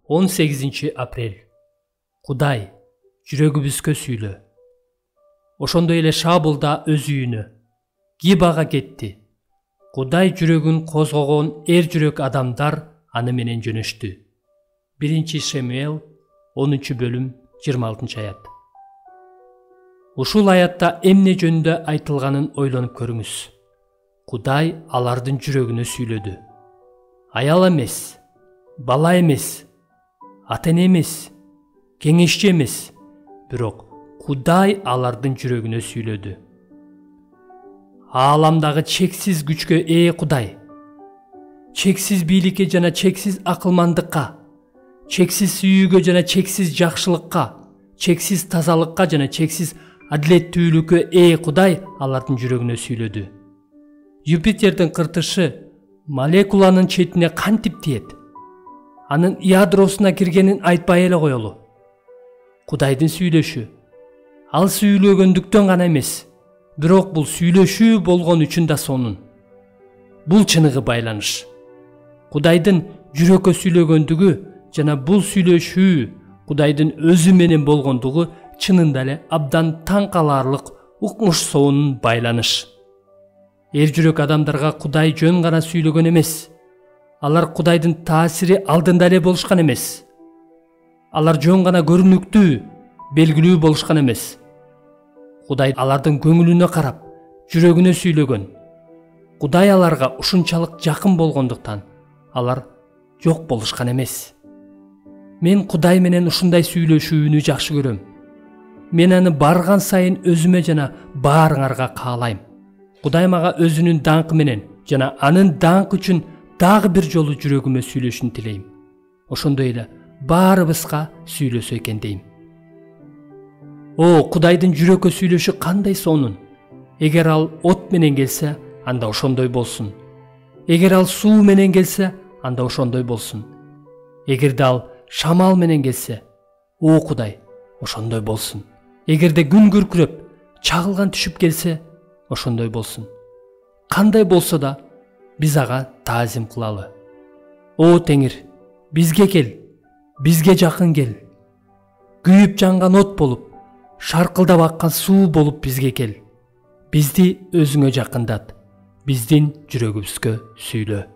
18 апрель. Кудай, жүрөгүбүзгө сүйлө. Ошондой эле Шабыл да өз үйүнө, Гибага кетти. Кудай жүрөгүн козгогон эр жүрөк адамдар аны менен жөнөштү. 1 Шемуэл 10 бөлүм 26 аят. Ушул аятта эмне жөнүндө айтылганын ойлонуп көрүңүз. Кудай алардын жүрөгүнө сүйлөдү. Аял эмес, бала эмес, ата-эне эмес, кеңешчи эмес, бирок Кудай алардын жүрөгүнө сүйлөдү. Ааламдагы чексиз күчкө ээ Кудай, чексиз бийликке жана чексиз акылмандыкка, чексиз сүйүүгө жана чексиз жакшылыкка, чексиз тазалыкка жана чексиз адилеттүүлүккө ээ Кудай алардын жүрөгүнө сүйлөдү. Юпитердин кыртышы молекуланын четине кантип тиет? Анын ядросуна киргенин айтпай эле коелу. Кудайдын сүйлөшү. Ал сүйлөгөндүктөн гана эмес, бирок бул сүйлөшүү болгон үчүн да сонун. Бул чыныгы байланыш. Кудайдын жүрөккө сүйлөгөндүгү жана бул сүйлөшүү Кудайдын өзү менен болгондугу чынында эле абдан таң каларлык укмуш сонун байланыш. Эр жүрөк адамдарга Кудай жөн гана сүйлөгөн эмес. Алар Кудайдын таасири алдында эле болушкан эмес. Алар жөн гана көрүнүктүү, белгилүү болушкан эмес. Кудай алардын көңүлүнө карап, жүрөгүнө сүйлөгөн. Кудай аларга ушунчалык жакын болгондуктан алар жок болушкан эмес. Мен Кудай менен ушундай сүйлөшүүнү жакшы көрөм. Мен аны барган сайын өзүмө жана баарыңарга каалайм. Кудай мага өзүнүн даңкы менен жана анын даңкы үчүн дагы бир жолу жүрөгүмө сүйлөшүн тилейм. Ошондой эле баарыбызга сүйлөсө экен дейм. О, Кудайдын жүрөккө сүйлөшү кандай сонун. Эгер ал от менен келсе, анда ошондой болсун. Эгер ал суу менен келсе, анда ошондой болсун. Эгерде ал шамал менен келсе, о Кудай, ошондой болсун. Эгерде күн күркүрөп, чагылган түшүп келсе, ошондой болсун. Кандай болсо да биз ага таазим кылалы. О Теңир, бизге кел, бизге жакын кел. Күйүп жанган от болуп, шаркылдап аккан суу болуп бизге кел. Бизди өзүңө жакындат, биздин жүрөгүбүзгө сүйлө.